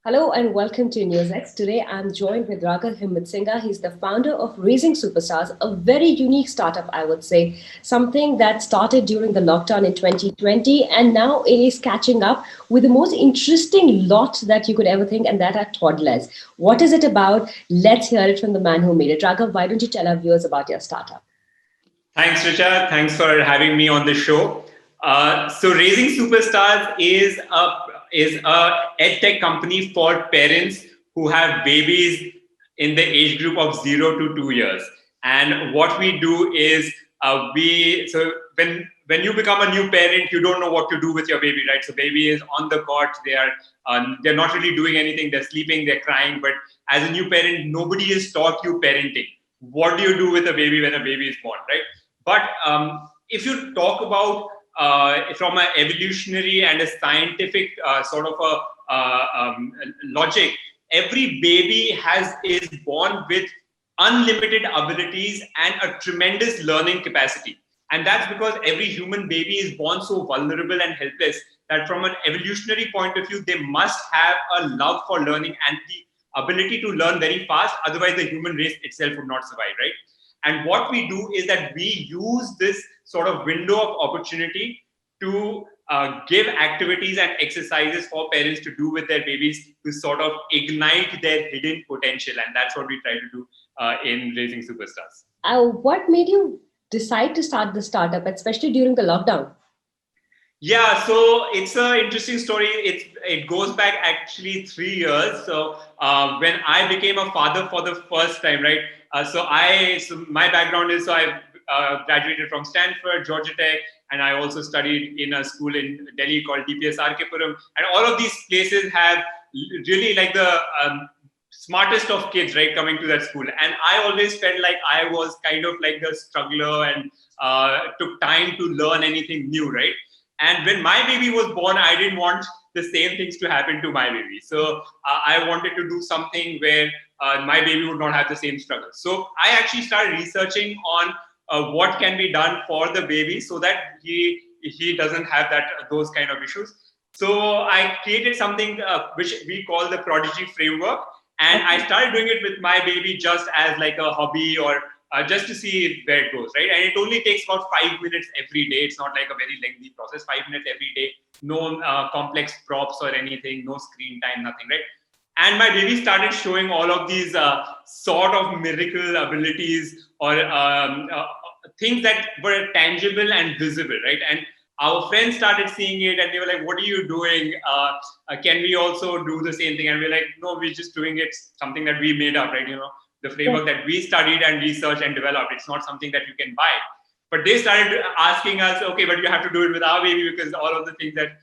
Hello and welcome to NewsX. Today I'm joined with Raghav Himatsingka. He's the founder of Raising Superstars, a very unique startup, I would say. Something that started during the lockdown in 2020 and now it is catching up with the most interesting lot that you could ever think, and that are toddlers. What is it about? Let's hear it from the man who made it. Raghav, why don't you tell our viewers about your startup? Thanks, Richa. Thanks for having me on the show. So, Raising Superstars is a edtech company for parents who have babies in the age group of 0 to 2 years. And what we do is when you become a new parent, you don't know what to do with your baby, right? So, baby is on the cot. They're not really doing anything. They're sleeping. They're crying. But as a new parent, nobody has taught you parenting. What do you do with a baby when a baby is born, right? But if you talk about from an evolutionary and a scientific sort of a logic, every baby is born with unlimited abilities and a tremendous learning capacity. And that's because every human baby is born so vulnerable and helpless that from an evolutionary point of view, they must have a love for learning and the ability to learn very fast. Otherwise, the human race itself would not survive, right? And what we do is that we use this sort of window of opportunity to give activities and exercises for parents to do with their babies to sort of ignite their hidden potential. And that's what we try to do in Raising Superstars. What made you decide to start the startup, especially during the lockdown? Yeah, so it's an interesting story. It goes back actually 3 years. So when I became a father for the first time, right? So my background is I graduated from Stanford, Georgia Tech, and I also studied in a school in Delhi called DPS Puram. And all of these places have really like the smartest of kids, right, coming to that school. And I always felt like I was kind of like the struggler and took time to learn anything new, right? And when my baby was born, I didn't want the same things to happen to my baby. So I wanted to do something where my baby would not have the same struggle. So I actually started researching on what can be done for the baby so that he doesn't have those kind of issues. So I created something which we call the Prodigy framework, and I started doing it with my baby just as like a hobby or just to see where it goes, right? And it only takes about 5 minutes every day. It's not like a very lengthy process. 5 minutes every day, no complex props or anything, no screen time, nothing, right? And my baby started showing all of these sort of miracle abilities or things that were tangible and visible, right? And our friends started seeing it and they were like, what are you doing? Can we also do the same thing? And we're like, no, we're just doing it, something that we made up, right? The framework that we studied and researched and developed. It's not something that you can buy. But they started asking us, okay, but you have to do it with our baby because all of the things that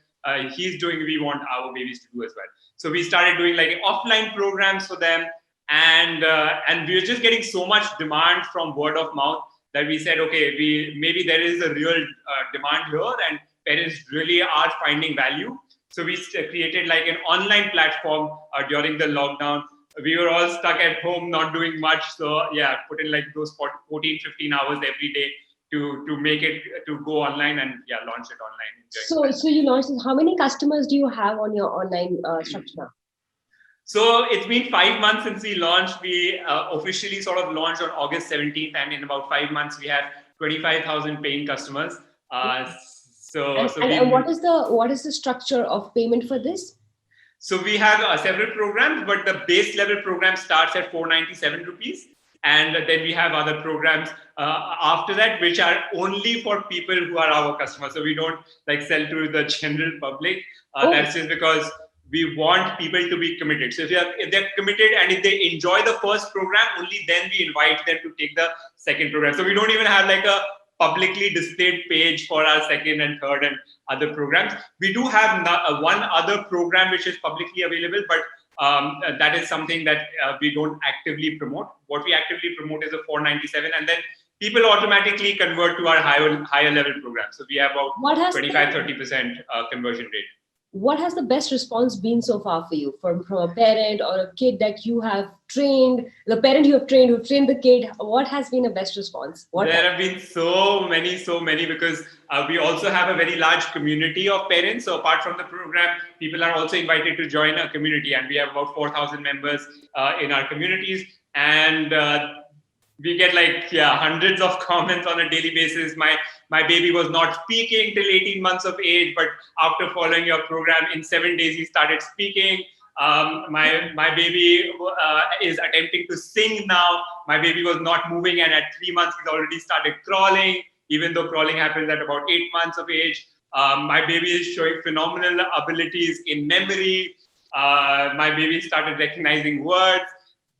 he's doing, we want our babies to do as well. So we started doing like offline programs for them. And we were just getting so much demand from word of mouth that we said, okay, maybe there is a real demand here and parents really are finding value. So we created like an online platform during the lockdown. We were all stuck at home, not doing much. So yeah, put in like those 14, 15 hours every day to make it to go online and yeah, launch it online. So you launched it. How many customers do you have on your online structure now? So it's been 5 months since we launched. We officially sort of launched on August 17th, and in about 5 months we have 25,000 paying customers. And what is the structure of payment for this? So we have several programs, but the base level program starts at 497 rupees. And then we have other programs after that, which are only for people who are our customers. So we don't like sell to the general public. That's just because we want people to be committed. So if they're committed and if they enjoy the first program, only then we invite them to take the second program. So we don't even have like a publicly displayed page for our second and third and other programs. We do have one other program which is publicly available, but that is something that we don't actively promote. What we actively promote is a 497, and then people automatically convert to our higher level program. So we have about 25-30% conversion rate. what has the best response been so far for you from a parent or a kid that you have trained, the parent you have trained, who trained the kid? What has been the best response? What There has? have been so many, because we also have a very large community of parents. So apart from the program, people are also invited to join a community, and we have about 4,000 members in our communities. And we get like, yeah, hundreds of comments on a daily basis. My baby was not speaking till 18 months of age, but after following your program, in 7 days he started speaking. My baby is attempting to sing now. My baby was not moving, and at 3 months he's already started crawling, even though crawling happens at about 8 months of age. My baby is showing phenomenal abilities in memory. My baby started recognizing words.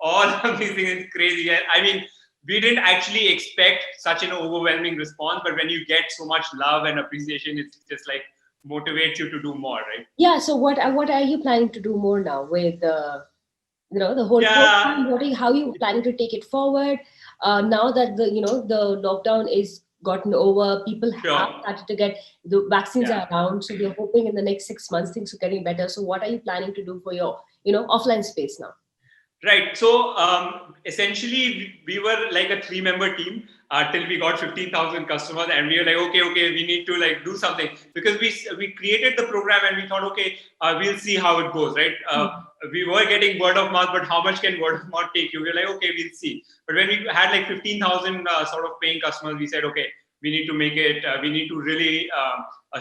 All of these things is crazy. I mean, we didn't actually expect such an overwhelming response, but when you get so much love and appreciation, it's just like motivates you to do more, right? Yeah. So what are you planning to do more now with the whole Yeah, program? How are you planning to take it forward now that the lockdown is gotten over? People have sure. started to get the vaccines Yeah. are around, so we are hoping in the next 6 months things are getting better. So what are you planning to do for your offline space now? Right. So essentially, we were like a three-member team till we got 15,000 customers, and we were like, okay, we need to like do something, because we created the program and we thought, okay, we'll see how it goes, right? We were getting word of mouth, but how much can word of mouth take you? We were like, okay, we'll see. But when we had like 15,000 sort of paying customers, we said, okay, we need to make it. We need to really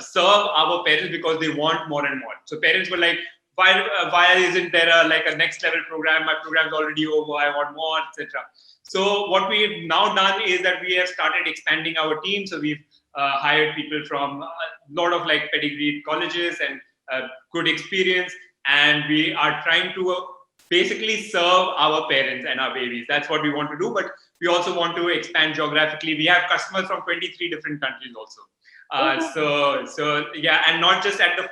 serve our parents, because they want more and more. So parents were like, why isn't there like a next level program? My program's already over. I want more, etc. So what we've now done is that we have started expanding our team. So we've hired people from a lot of like pedigreed colleges and good experience, and we are trying to basically serve our parents and our babies. That's what we want to do. But we also want to expand geographically. We have customers from 23 different countries also. Oh, So yeah, and not just at the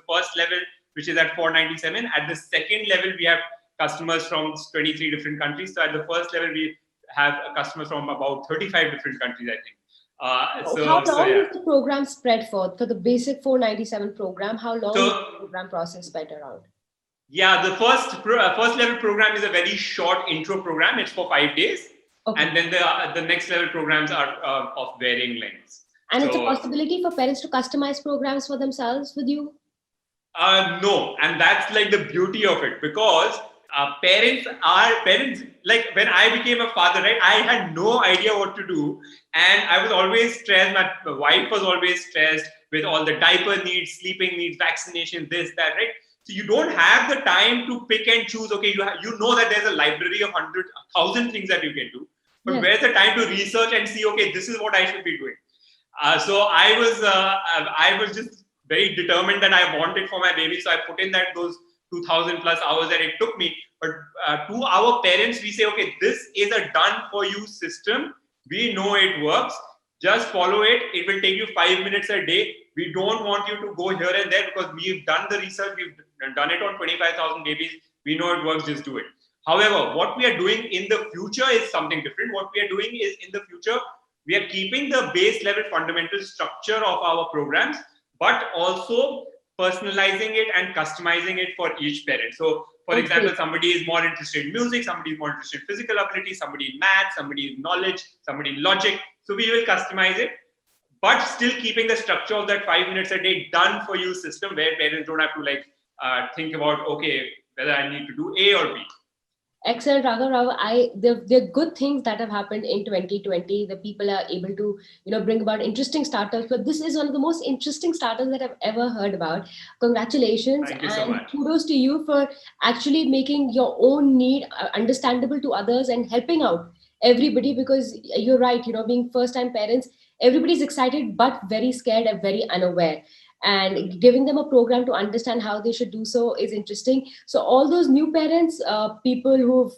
first level, which is at 497. At the second level, we have customers from 23 different countries. So at the first level, we have customers from about 35 different countries, I think. how So long yeah. is the program spread for the basic 497 program? How long is the So program process spread around? yeah, the first level program is a very short intro program. It's for 5 days, Okay. and then the next level programs are of varying lengths. And it's a So possibility for parents to customize programs for themselves with you? no, and that's like the beauty of it, because parents. Like when I became a father, right? I had no idea what to do, and I was always stressed. My wife was always stressed with all the diaper needs, sleeping needs, vaccination, this, that, right? So you don't have the time to pick and choose. Okay, you know that there's a library of 100,000 things that you can do, but Yes. where's the time to research and see? Okay, this is what I should be doing. So I was just very determined that I want it for my baby. So I put in that those 2,000 plus hours that it took me. But to our parents, we say, okay, this is a done for you system. We know it works. Just follow it. It will take you 5 minutes a day. We don't want you to go here and there, because we've done the research. We've done it on 25,000 babies. We know it works. Just do it. However, what we are doing in the future is something different. What we are doing is, in the future, we are keeping the base level fundamental structure of our programs, but also personalizing it and customizing it for each parent. So, for Okay. example, somebody is more interested in music, somebody is more interested in physical ability, somebody in math, somebody in knowledge, somebody in logic. So, we will customize it, but still keeping the structure of that 5 minutes a day done for you system, where parents don't have to like think about, okay, whether I need to do A or B. Excellent, Raghav. There are good things that have happened in 2020. The people are able to, bring about interesting startups. But this is one of the most interesting startups that I've ever heard about. Congratulations Thank you so and much. kudos to you for actually making your own need understandable to others and helping out everybody. Because you're right, being first-time parents, everybody's excited but very scared and very unaware. And giving them a program to understand how they should do so is interesting. So all those new parents, people who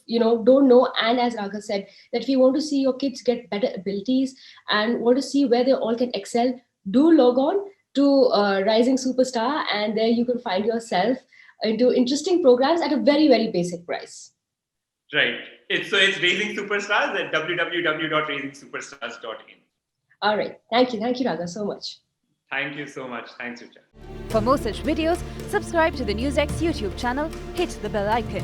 don't know, and as Raga said, that if you want to see your kids get better abilities and want to see where they all can excel, do log on to Rising Superstar, and there you can find yourself into interesting programs at a very very basic price. Right. It's Raising Superstars at www.raisingsuperstars.in. All right, thank you, Raga, so much. Thank you so much. Thanks, Richa. For more such videos, subscribe to the NewsX YouTube channel, hit the bell icon.